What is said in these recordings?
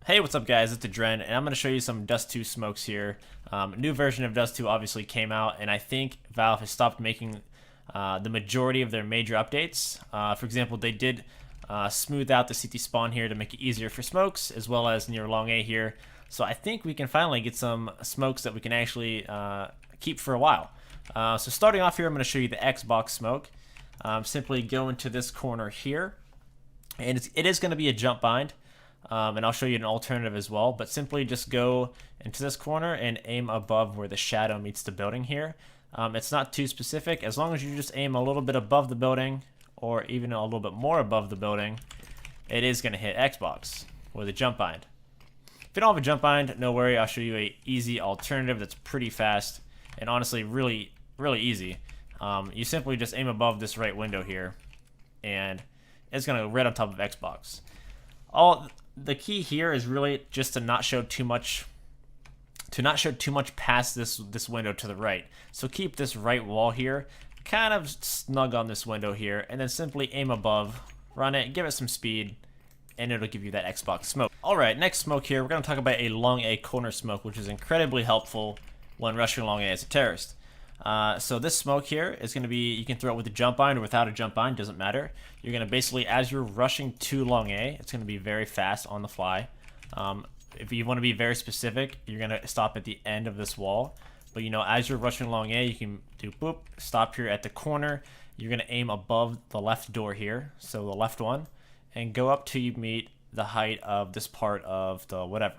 Hey, what's up guys, it's Adren, and I'm going to show you some Dust2 smokes here. New version of Dust2 obviously came out, and I think Valve has stopped making the majority of their major updates. For example, they did smooth out the CT spawn here to make it easier for smokes, as well as near long A here. So I think we can finally get some smokes that we can actually keep for a while. So starting off here, I'm going to show you the Xbox smoke. Simply go into this corner here, and it is going to be a jump bind. And I'll show you an alternative as well, but simply just go into this corner and aim above where the shadow meets the building here. It's not too specific. As long as you just aim a little bit above the building, or even a little bit more above the building, it is going to hit Xbox with a jump bind. If you don't have a jump bind, no worry, I'll show you a easy alternative that's pretty fast and honestly really easy. You simply just aim above this right window here, and it's going to go right on top of Xbox. The key here is really just to not show too much past this window to the right. So keep this right wall here kind of snug on this window here, and then simply aim above, run it, give it some speed, and it'll give you that Xbox smoke. Alright, next smoke here, we're going to talk about a long A corner smoke, which is incredibly helpful when rushing long A as a terrorist. So this smoke here is going to be, you can throw it with a jump bind or without a jump bind, doesn't matter. You're going to basically, as you're rushing to long A, it's going to be very fast on the fly. If you want to be very specific, you're going to stop at the end of this wall. But you know, as you're rushing long A, you can do boop, stop here at the corner. You're going to aim above the left door here, so the left one, and go up till you meet the height of this part of the whatever.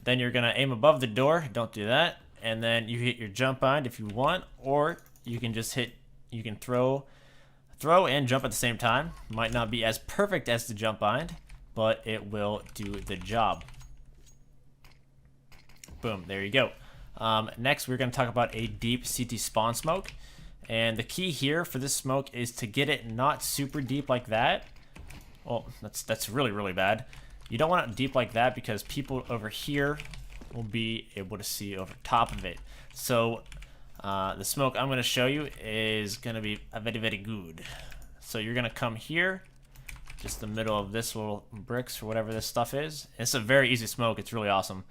Then you're going to aim above the door, don't do that. And then you hit your jump bind if you want, or you can just throw and jump at the same time. Might not be as perfect as the jump bind, but it will do the job. Boom, there you go. Next, we're going to talk about a deep CT spawn smoke. And the key here for this smoke is to get it not super deep like that. Well, that's really bad. You don't want it deep like that because people over here will be able to see over top of it. So the smoke I'm going to show you is going to be very good. So you're going to come here, just the middle of this little bricks or whatever this stuff is. It's a very easy smoke. It's really awesome.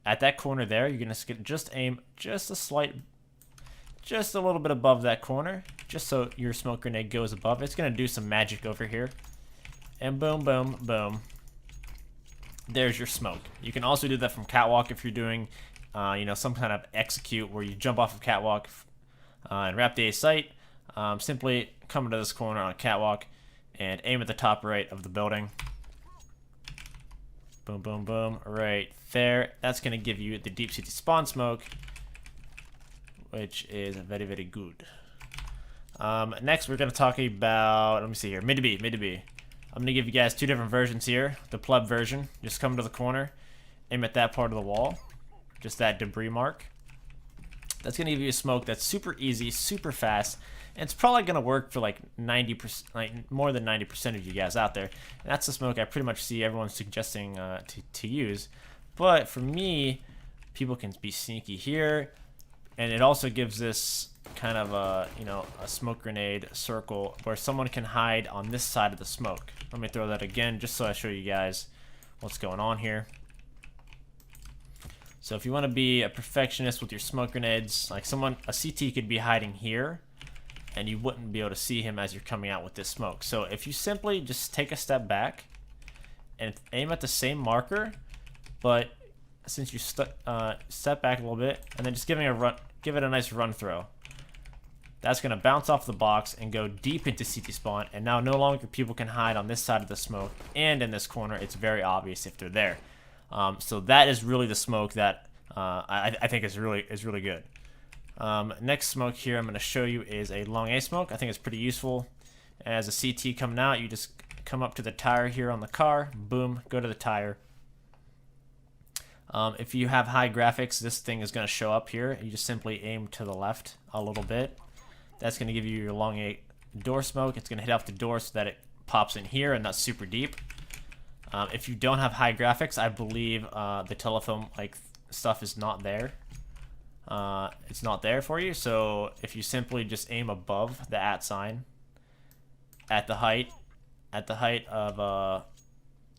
At that corner there, you're going to just aim just a little bit above that corner, just so your smoke grenade goes above. It's going to do some magic over here. And boom, boom, boom. There's your smoke. You can also do that from catwalk if you're doing, some kind of execute where you jump off of catwalk and wrap the A site. Simply come into this corner on a catwalk and aim at the top right of the building. Boom, boom, boom, right there. That's going to give you the deep CT spawn smoke, which is very good. Next, we're going to talk about, let me see here, mid to B. I'm going to give you guys two different versions here. The pleb version, just come to the corner, aim at that part of the wall, just that debris mark. That's going to give you a smoke that's super easy, super fast, and it's probably going to work for like 90%, like more than 90% of you guys out there. And that's the smoke I pretty much see everyone suggesting to use. But for me, people can be sneaky here, and it also gives this kind of a smoke grenade circle where someone can hide on this side of the smoke. Let me throw that again just so I show you guys what's going on here. So if you want to be a perfectionist with your smoke grenades, like a CT could be hiding here and you wouldn't be able to see him as you're coming out with this smoke. So if you simply just take a step back and aim at the same marker, but since you step back a little bit and then just give it a nice run throw. That's going to bounce off the box and go deep into CT spawn, and now no longer people can hide on this side of the smoke, and in this corner it's very obvious if they're there. So that is really the smoke that I think is really good. Next smoke here I'm going to show you is a long A smoke. I think it's pretty useful. As a CT coming out, you just come up to the tire here on the car, boom, go to the tire. If you have high graphics, this thing is going to show up here. You just simply aim to the left a little bit. That's going to give you your long A door smoke. It's going to hit off the door so that it pops in here and not super deep. If you don't have high graphics, I believe the telephone stuff is not there. It's not there for you. So if you simply just aim above the @ sign at the height of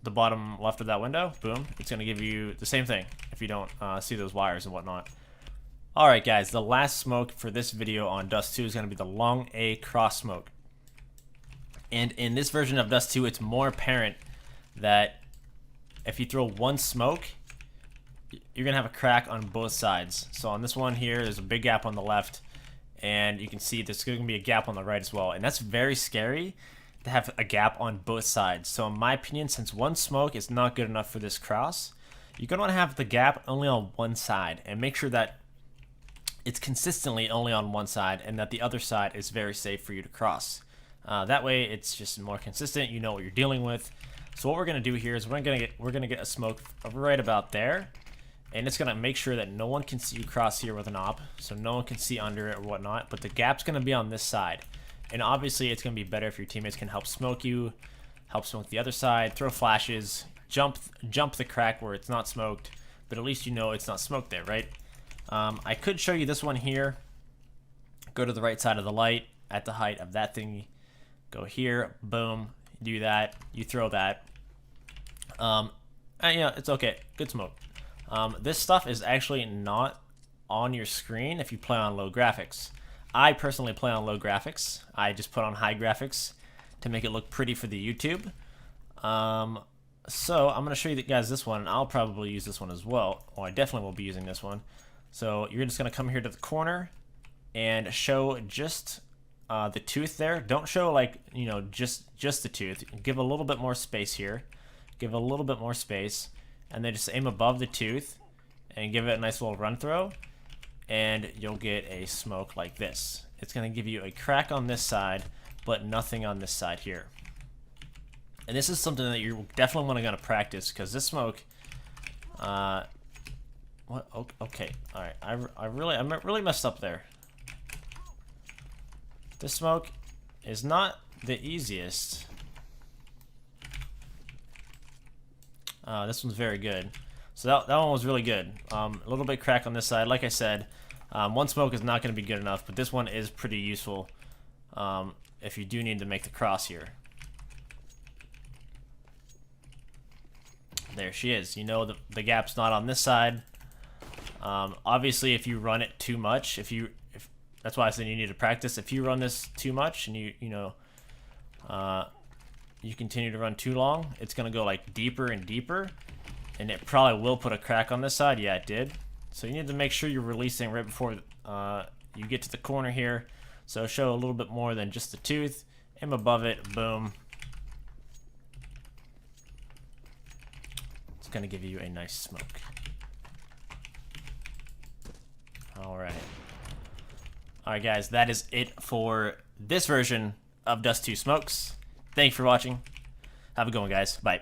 the bottom left of that window, boom, it's going to give you the same thing if you don't see those wires and whatnot. Alright guys, the last smoke for this video on Dust 2 is going to be the long A cross smoke. And in this version of Dust 2, it's more apparent that if you throw one smoke, you're going to have a crack on both sides. So on this one here, there's a big gap on the left, and you can see there's going to be a gap on the right as well. And that's very scary to have a gap on both sides. So in my opinion, since one smoke is not good enough for this cross, you're going to want to have the gap only on one side and make sure that it's consistently only on one side and that the other side is very safe for you to cross. That way it's just more consistent, you know what you're dealing with. So what we're going to do here is we're going to get a smoke right about there, and it's going to make sure that no one can see you cross here with an op, so no one can see under it or whatnot, but the gap's going to be on this side. And obviously it's going to be better if your teammates can help smoke you, help smoke the other side, throw flashes, jump the crack where it's not smoked, but at least you know it's not smoked there, right? I could show you this one here. Go to the right side of the light at the height of that thingy. Go here, boom, do that, you throw that. And yeah, it's okay, good smoke. This stuff is actually not on your screen if you play on low graphics. I personally play on low graphics. I just put on high graphics to make it look pretty for the YouTube. So I'm going to show you guys this one, and I'll probably use this one as well. Oh, I definitely will be using this one. So you're just going to come here to the corner and show just the tooth there. Don't show like, you know, just the tooth. Give a little bit more space here. Give a little bit more space, and then just aim above the tooth and give it a nice little run throw, and you'll get a smoke like this. It's going to give you a crack on this side, but nothing on this side here. And this is something that you're definitely going to practice, because this smoke, what? Okay, all right. I really messed up there. This smoke is not the easiest. This one's very good. So that one was really good. A little bit crack on this side. Like I said, one smoke is not going to be good enough, but this one is pretty useful if you do need to make the cross here. There she is. You know the gap's not on this side. Obviously, if you run it too much, if that's why I said you need to practice. If you run this too much and you continue to run too long, it's gonna go like deeper and deeper, and it probably will put a crack on this side. Yeah, it did. So you need to make sure you're releasing right before you get to the corner here. So show a little bit more than just the tooth. Aim above it. Boom. It's gonna give you a nice smoke. Alright. Alright guys, that is it for this version of Dust 2 Smokes. Thank you for watching. Have a good one, guys. Bye.